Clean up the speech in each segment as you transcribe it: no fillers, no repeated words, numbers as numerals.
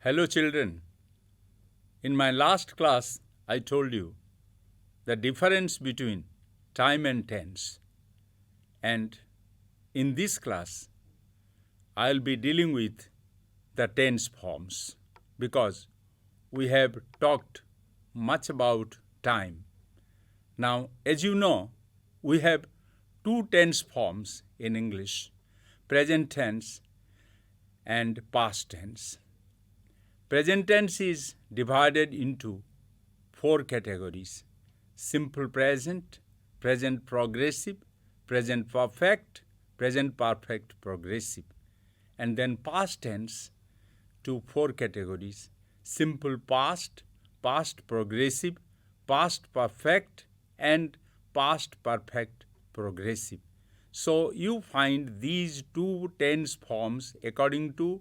Hello children. In my last class, I told you the difference between time and tense. And in this class, I'll be dealing with the tense forms because we have talked much about time. Now, as you know, we have two tense forms in English, present tense and past tense. Present tense is divided into four categories: simple present, present progressive, present perfect, present perfect progressive. And then past tense to four categories: simple past, past progressive, past perfect, and past perfect progressive. So you find these two tense forms according to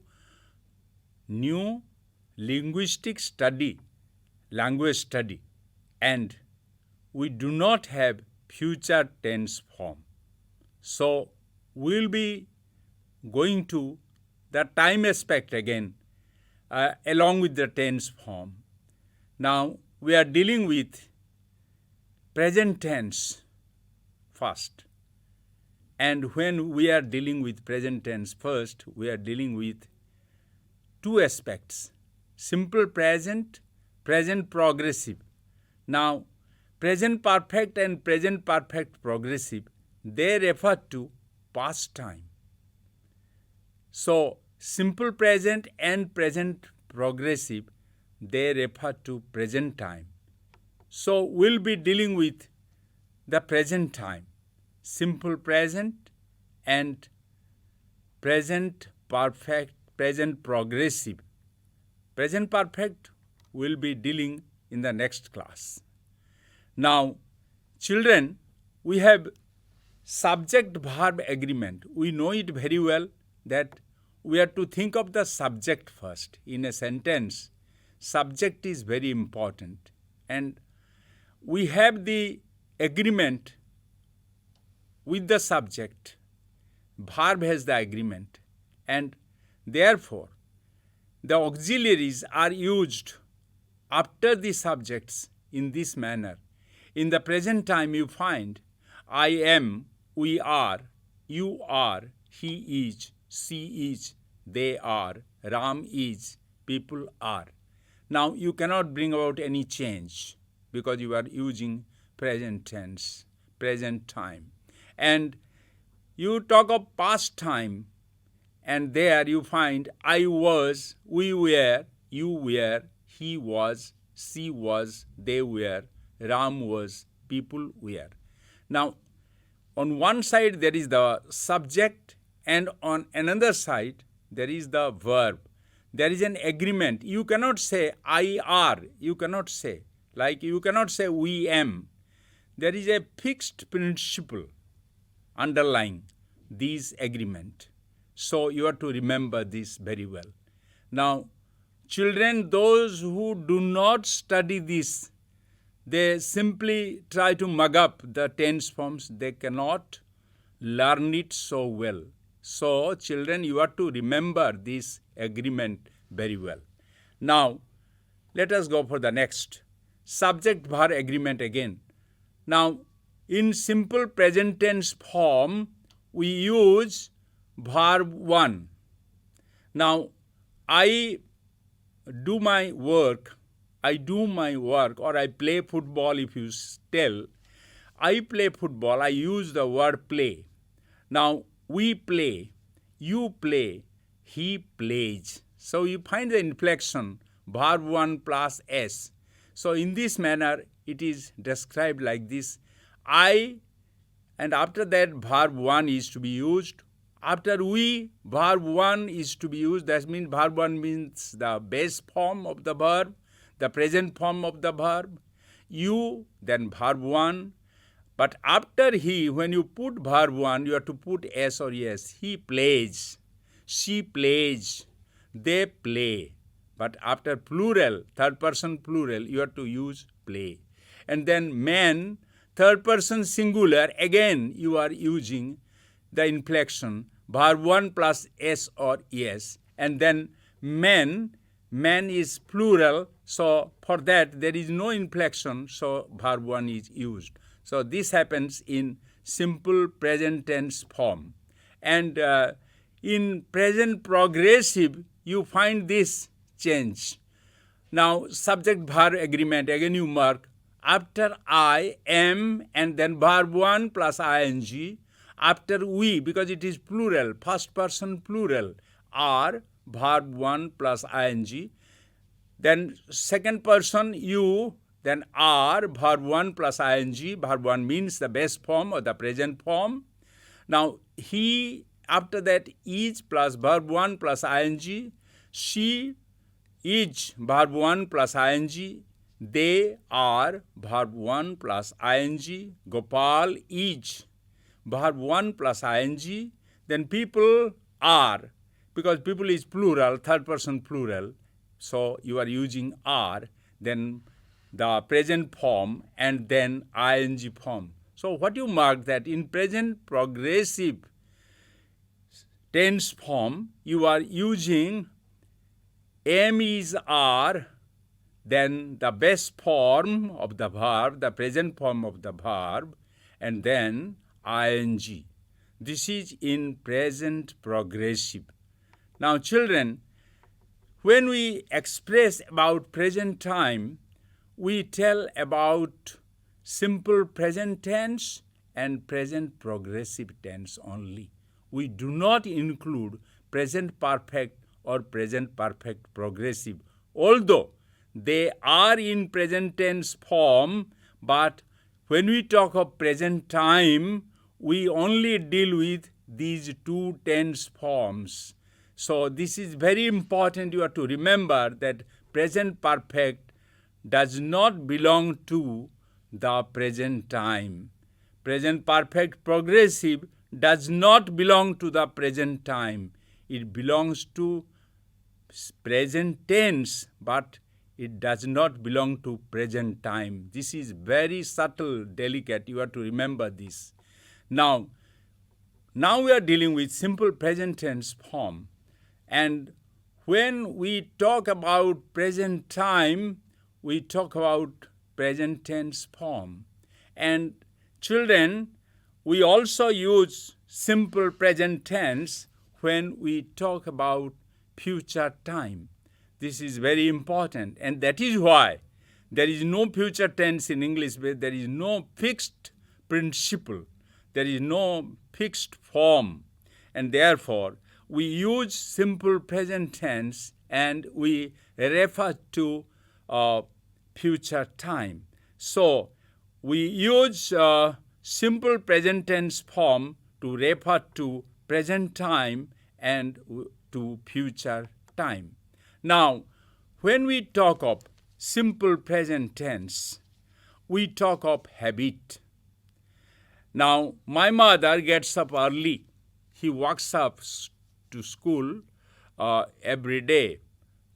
new linguistic study, language study, and we do not have future tense form. So we'll be going to the time aspect again along with the tense form. Now we are dealing with present tense first. And when we are dealing with present tense first, we are dealing with two aspects: simple present, present progressive. Now, present perfect and present perfect progressive, they refer to past time. So, simple present and present progressive, they refer to present time. So, we'll be dealing with the present time, simple present and present perfect, present progressive. Present perfect will be dealing in the next class. Now, children, we have subject-verb agreement. We know it very well that we have to think of the subject first. In a sentence, subject is very important. And we have the agreement with the subject. Verb has the agreement. And therefore, the auxiliaries are used after the subjects in this manner. In the present time, you find I am, we are, you are, he is, she is, they are, Ram is, people are. Now, you cannot bring about any change because you are using present tense, present time. And you talk of past time, and there you find I was, we were, you were, he was, she was, they were, Ram was, people were. Now, on one side there is the subject, and on another side there is the verb. There is an agreement. You cannot say I are. You cannot say. Like you cannot say we am. There is a fixed principle underlying this agreement. So you have to remember this very well. Now, children, those who do not study this, they simply try to mug up the tense forms. They cannot learn it so well. So, children, you have to remember this agreement very well. Now, let us go for the next. Subject-verb agreement again. Now, in simple present tense form, we use verb 1. Now, I do my work, or I play football if you tell. I play football, I use the word play. Now, we play, you play, he plays. So, you find the inflection, verb 1 plus S. So, in this manner, it is described like this. I, and after that, verb 1 is to be used. After we, verb 1 is to be used. That means verb 1 means the base form of the verb, the present form of the verb. You, then verb 1. But after he, when you put verb 1, you have to put S or yes. He plays, she plays, they play. But after plural, third person plural, you have to use play. And then man, third person singular, again you are using the inflection, verb 1 plus S or yes. And then men, man is plural, so for that there is no inflection, so verb 1 is used. So this happens in simple present tense form. And in present progressive, you find this change. Now, subject-verb agreement, again you mark, after I, am, and then verb 1 plus ing, after we, because it is plural, first person plural, are, verb 1 plus ing, then second person you, then are, verb 1 plus ing, verb 1 means the base form or the present form. Now, he, after that, is plus verb 1 plus ing, she is verb 1 plus ing, they are verb 1 plus ing, Gopal is verb 1 plus ing, then people are, because people is plural, third person plural, so you are using are, then the present form, and then ing form. So what you mark that in present progressive tense form, you are using am is are, then the base form of the verb, the present form of the verb, and then ing. This is in present progressive. Now children, when we express about present time, we tell about simple present tense and present progressive tense only. We do not include present perfect or present perfect progressive, although they are in present tense form, but when we talk of present time, we only deal with these two tense forms. So this is very important. You have to remember that present perfect does not belong to the present time. Present perfect progressive does not belong to the present time. It belongs to present tense, but it does not belong to present time. This is very subtle, delicate. You have to remember this. Now we are dealing with simple present tense form. And when we talk about present time, we talk about present tense form. And children, we also use simple present tense when we talk about future time. This is very important, and that is why there is no future tense in English, where there is no fixed principle, there is no fixed form, and therefore we use simple present tense and we refer to future time. So we use simple present tense form to refer to present time and to future time. Now, when we talk of simple present tense, we talk of habit. Now, my mother gets up early. He walks up to school every day.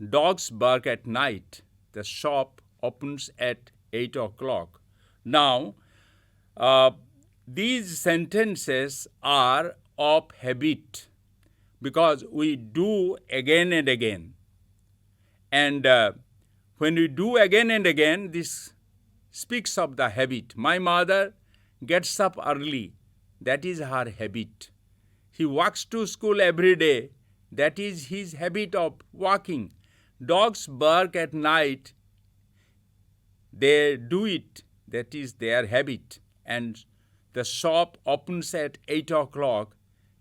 Dogs bark at night. The shop opens at 8 o'clock. Now, these sentences are of habit because we do again and again. And when we do again and again, this speaks of the habit. My mother gets up early. That is her habit. He walks to school every day. That is his habit of walking. Dogs bark at night. They do it. That is their habit. And the shop opens at 8 o'clock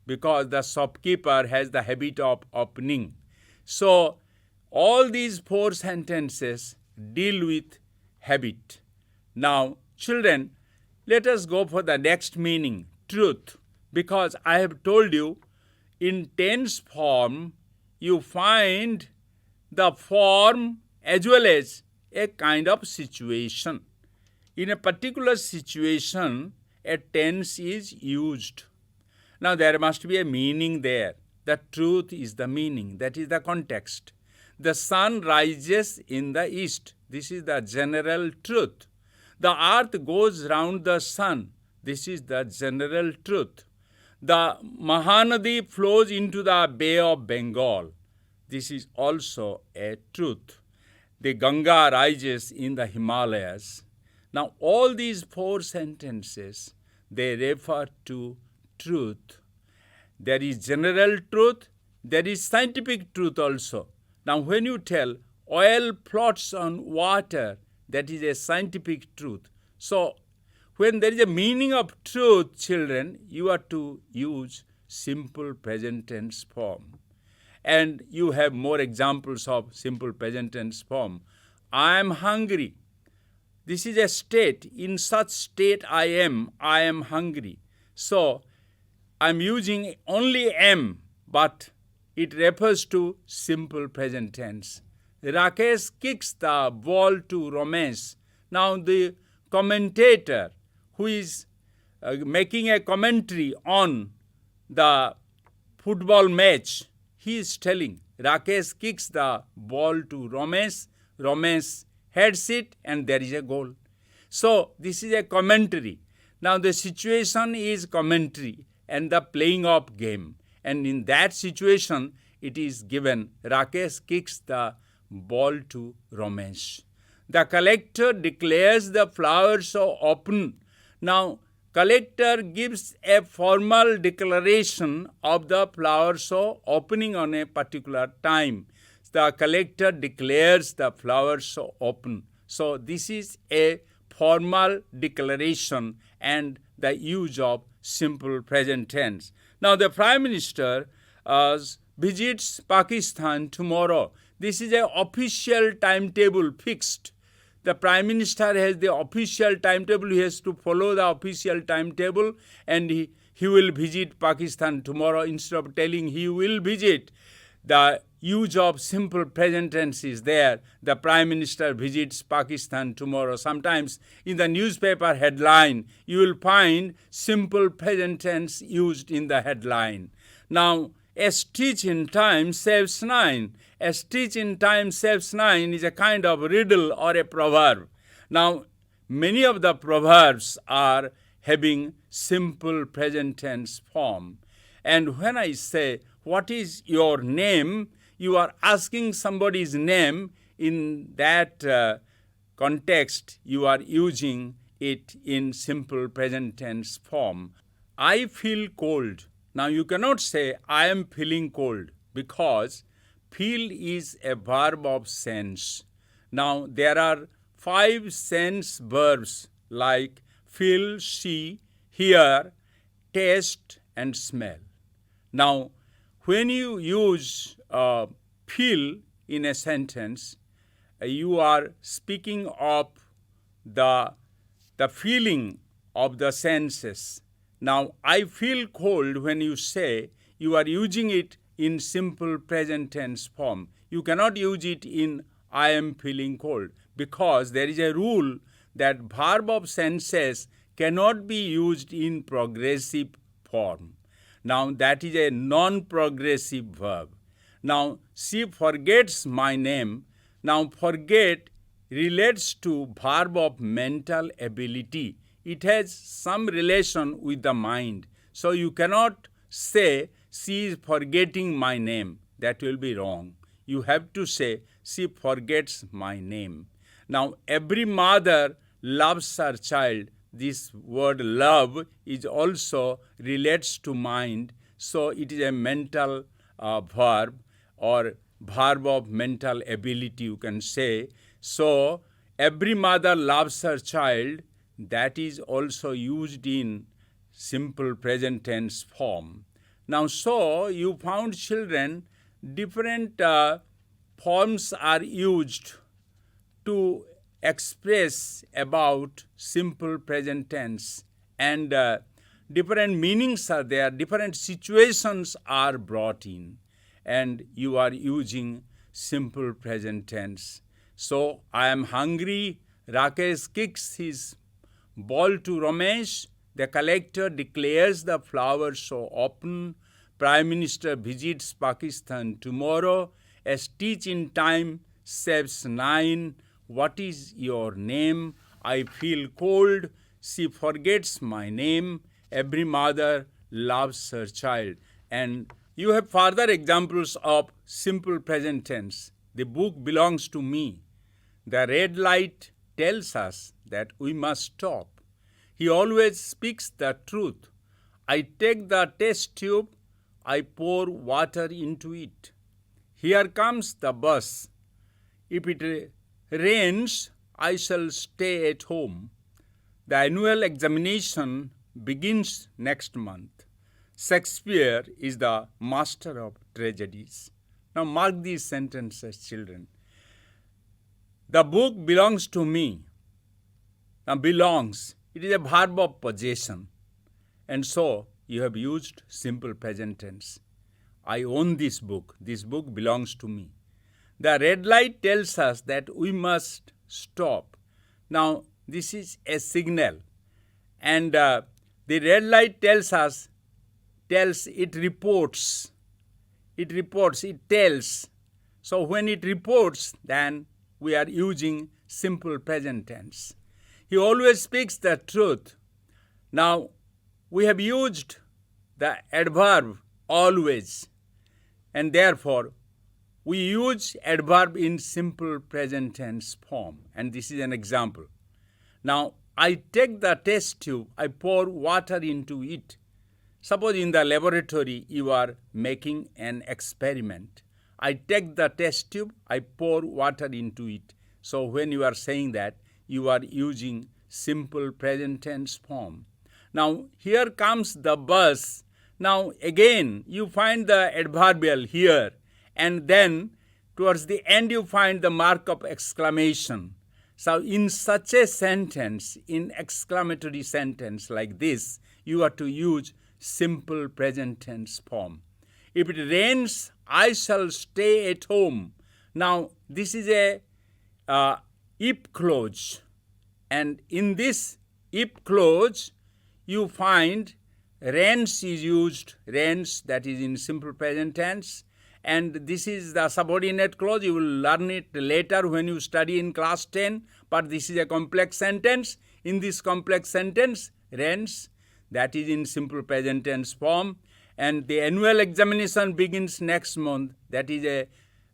because the shopkeeper has the habit of opening. So, all these four sentences deal with habit. Now, children, let us go for the next meaning, truth. Because I have told you, in tense form, you find the form as well as a kind of situation. In a particular situation, a tense is used. Now, there must be a meaning there. The truth is the meaning. That is the context. The sun rises in the east. This is the general truth. The earth goes round the sun. This is the general truth. The Mahanadi flows into the Bay of Bengal. This is also a truth. The Ganga rises in the Himalayas. Now, all these four sentences, they refer to truth. There is general truth, there is scientific truth also. Now, when you tell oil floats on water, that is a scientific truth. So, when there is a meaning of truth, children, you are to use simple present tense form. And you have more examples of simple present tense form. I am hungry. This is a state. In such state I am hungry. So, I am using only am, but it refers to simple present tense. Rakesh kicks the ball to Ramesh. Now, the commentator who is making a commentary on the football match, he is telling Rakesh kicks the ball to Ramesh, Ramesh heads it, and there is a goal. So, this is a commentary. Now, the situation is commentary and the playing of game. And in that situation, it is given Rakesh kicks the ball to Ramesh. The collector declares the flowers so open. Now, collector gives a formal declaration of the flower show opening on a particular time. The collector declares the flower show open. So, this is a formal declaration and the use of simple present tense. Now, the Prime Minister visits Pakistan tomorrow. This is an official timetable fixed. The Prime Minister has the official timetable. He has to follow the official timetable, and he will visit Pakistan tomorrow. Instead of telling he will visit, the use of simple present tense is there. The Prime Minister visits Pakistan tomorrow. Sometimes in the newspaper headline, you will find simple present tense used in the headline. Now, a stitch in time saves nine. A stitch in time saves nine is a kind of riddle or a proverb. Now, many of the proverbs are having simple present tense form. And when I say, what is your name? You are asking somebody's name. In that context, you are using it in simple present tense form. I feel cold. Now, you cannot say, I am feeling cold, because feel is a verb of sense. Now, there are 5 sense verbs like feel, see, hear, taste, and smell. Now, when you use feel in a sentence, you are speaking of the feeling of the senses. Now, I feel cold, when you say, you are using it in simple present tense form. You cannot use it in I am feeling cold, because there is a rule that verb of senses cannot be used in progressive form. Now, that is a non-progressive verb. Now, she forgets my name. Now, forget relates to verb of mental ability. It has some relation with the mind. So, you cannot say, she is forgetting my name. That will be wrong. You have to say, she forgets my name. Now, every mother loves her child. This word love is also relates to mind. So, it is a mental verb or verb of mental ability, you can say. So, every mother loves her child. That is also used in simple present tense form. Now, so you found, children, different forms are used to express about simple present tense, and different meanings are there, different situations are brought in, and you are using simple present tense. So, I am hungry. Rakesh kicks his ball to Ramesh. The collector declares the flowers so open. Prime Minister visits Pakistan tomorrow. A stitch in time saves 9. What is your name? I feel cold. She forgets my name. Every mother loves her child. And You have further examples of simple present tense. The book belongs to me. The red light tells us that we must stop. He always speaks the truth. I take the test tube. I pour water into it. Here comes the bus. If it rains, I shall stay at home. The annual examination begins next month. Shakespeare is the master of tragedies. Now mark these sentences, children. The book belongs to me. Now belongs, it is a verb of possession. And so you have used simple present tense. I own this book. This book belongs to me. The red light tells us that we must stop. Now this is a signal. And the red light tells, it reports. It tells. So when it reports, then we are using simple present tense. He always speaks the truth. Now, we have used the adverb always, and therefore, we use adverb in simple present tense form, and this is an example. Now, I take the test tube, I pour water into it. Suppose in the laboratory you are making an experiment. I take the test tube, I pour water into it. So when you are saying that, you are using simple present tense form. Now here comes the bus. Now again you find the adverbial here, and then towards the end you find the mark of exclamation. So in such a sentence, in exclamatory sentence like this, you are to use simple present tense form. If it rains, I shall stay at home. Now this is a if clause, and in this if clause you find rains is used, rains, that is in simple present tense, and this is the subordinate clause. You will learn it later when you study in class 10, but this is a complex sentence. In this complex sentence, rains, that is in simple present tense form, and the annual examination begins next month, that is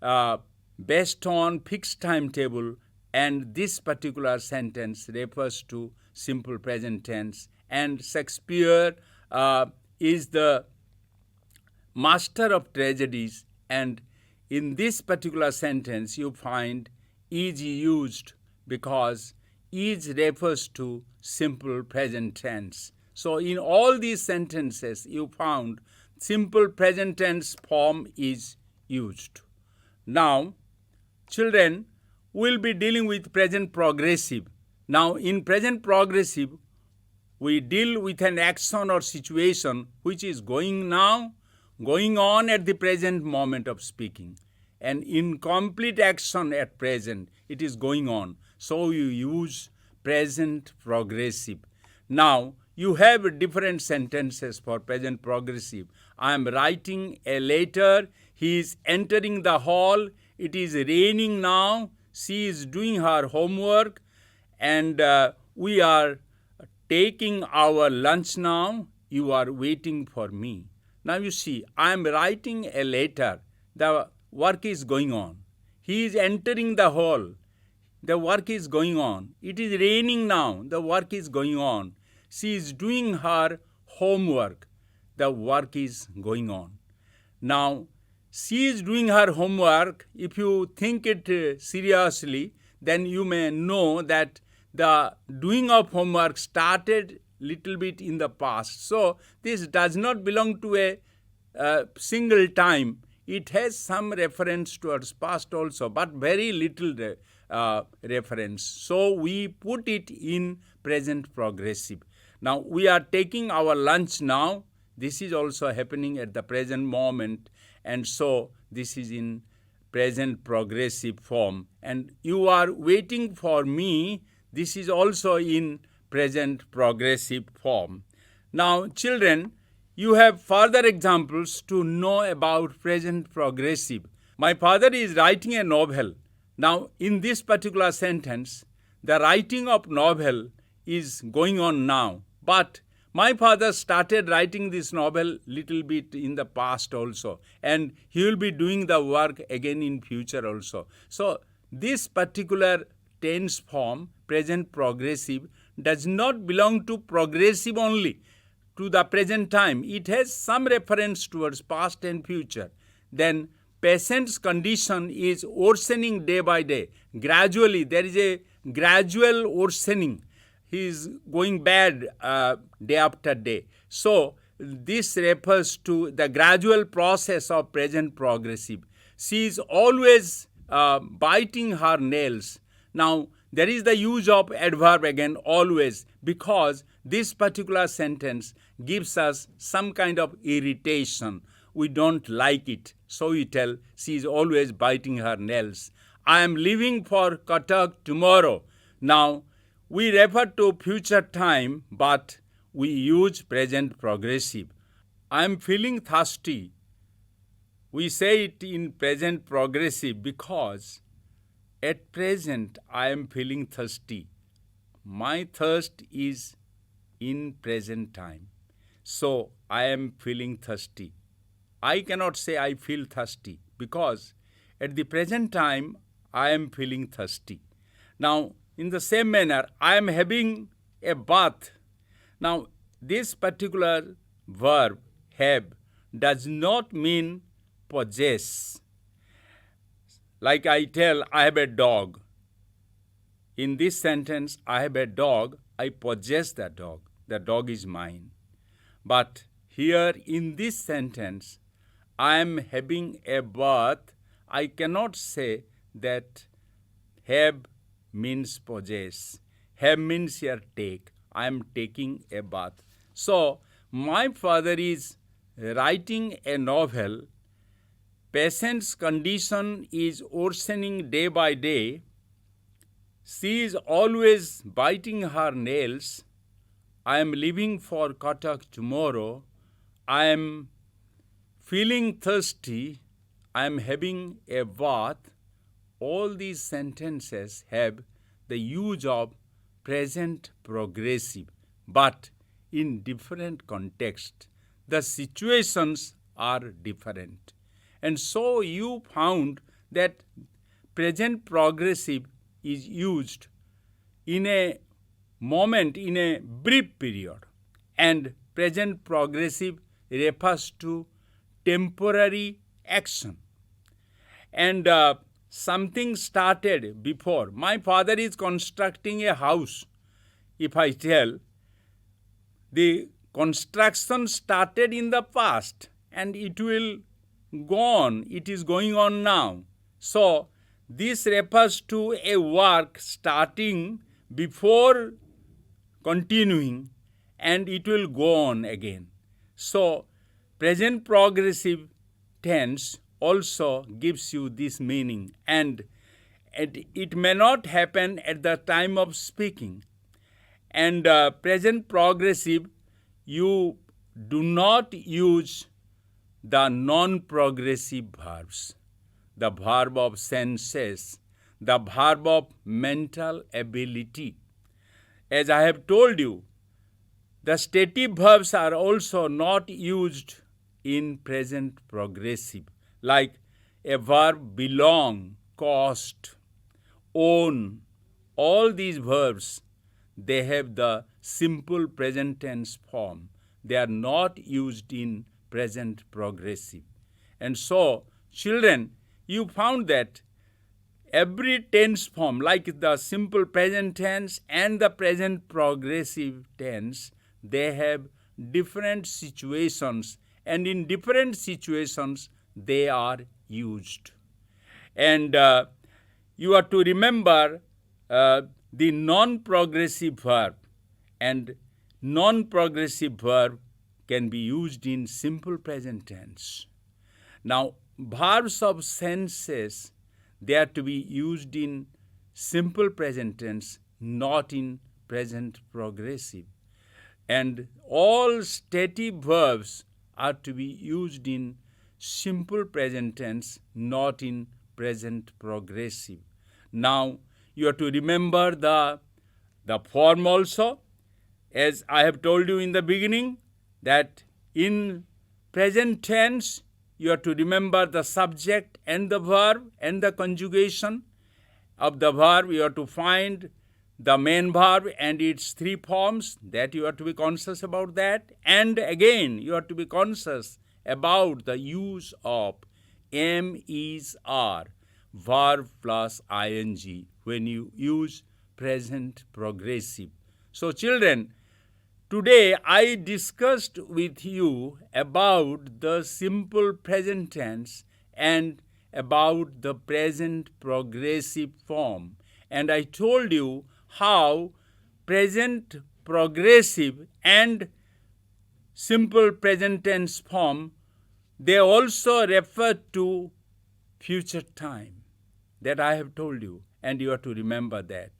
a based on fixed timetable, and this particular sentence refers to simple present tense, and Shakespeare is the master of tragedies, and in this particular sentence you find is used because is refers to simple present tense. So in all these sentences you found simple present tense form is used. Now, children, we'll be dealing with present progressive. Now in present progressive, we deal with an action or situation which is going on at the present moment of speaking. An incomplete action at present, it is going on. So you use present progressive. Now, you have different sentences for present progressive. I am writing a letter. He is entering the hall. It is raining now. She is doing her homework. And we are taking our lunch now. You are waiting for me. Now you see, I am writing a letter. The work is going on. He is entering the hall. The work is going on. It is raining now. The work is going on. She is doing her homework. The work is going on. Now, she is doing her homework. If you think it seriously, then you may know that the doing of homework started little bit in the past. So, this does not belong to a single time. It has some reference towards past also, but very little reference. So, we put it in present progressive. Now, we are taking our lunch now. This is also happening at the present moment, and so this is in present progressive form. And you are waiting for me. This is also in present progressive form. Now, children, you have further examples to know about present progressive. My father is writing a novel. Now, in this particular sentence, the writing of novel is going on now. But My father started writing this novel little bit in the past also, and he will be doing the work again in future also. So this particular tense form, present progressive, does not belong to progressive only, to the present time. It has some reference towards past and future. Then patient's condition is worsening day by day. Gradually, there is a gradual worsening. He is going bad day after day. So this refers to the gradual process of present progressive. She is always biting her nails. Now, there is the use of adverb again, always, because this particular sentence gives us some kind of irritation. We don't like it. So we tell, she is always biting her nails. I am leaving for Cuttack tomorrow. Now, we refer to future time, but we use present progressive. I am feeling thirsty. We say it in present progressive because at present I am feeling thirsty. My thirst is in present time. So I am feeling thirsty. I cannot say I feel thirsty because at the present time I am feeling thirsty. Now, in the same manner, I am having a bath. Now, this particular verb, have, does not mean possess. Like I tell, I have a dog. In this sentence, I have a dog, I possess the dog. The dog is mine. But here in this sentence, I am having a bath. I cannot say that have means possess. Have means here take. I am taking a bath. So, my father is writing a novel. Patient's condition is worsening day by day. She is always biting her nails. I am leaving for Cuttack tomorrow. I am feeling thirsty. I am having a bath. All these sentences have the use of present progressive, but in different context. The situations are different. And so you found that present progressive is used in a moment, in a brief period, and present progressive refers to temporary action. And something started before. My father is constructing a house. If I tell, the construction started in the past and it will go on. It is going on now. So, this refers to a work starting before continuing and it will go on again. So, present progressive tense also gives you this meaning, and it may not happen at the time of speaking. And present progressive, you do not use the non-progressive verbs, the verb of senses, the verb of mental ability. As I have told you, the stative verbs are also not used in present progressive, like a verb belong, cost, own. All these verbs, they have the simple present tense form. They are not used in present progressive. And so, children, you found that every tense form, like the simple present tense and the present progressive tense, they have different situations, and in different situations they are used. And you are to remember the non-progressive verb, and non-progressive verb can be used in simple present tense. Now, verbs of senses, they are to be used in simple present tense, not in present progressive. And all stative verbs are to be used in simple present tense, not in present progressive. Now, you have to remember the form also. As I have told you in the beginning, that in present tense, you have to remember the subject and the verb and the conjugation of the verb. You have to find the main verb and its three forms, that you have to be conscious about that. And again, you have to be conscious about the use of am, is, are, verb plus ing, when you use present progressive. So children, today I discussed with you about the simple present tense and about the present progressive form. And I told you how present progressive and simple present tense form, they also refer to future time. That I have told you, and you have to remember that.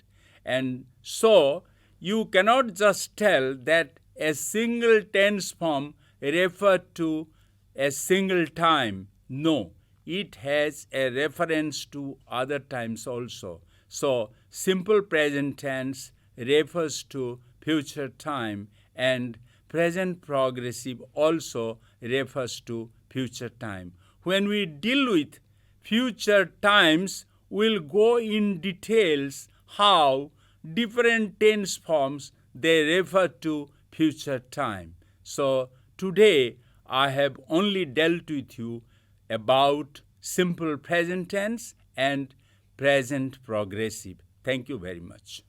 And so you cannot just tell that a single tense form refers to a single time. No, it has a reference to other times also. So simple present tense refers to future time, and present progressive also refers to future time. When we deal with future times, we'll go in details how different tense forms they refer to future time. So today I have only dealt with you about simple present tense and present progressive. Thank you very much.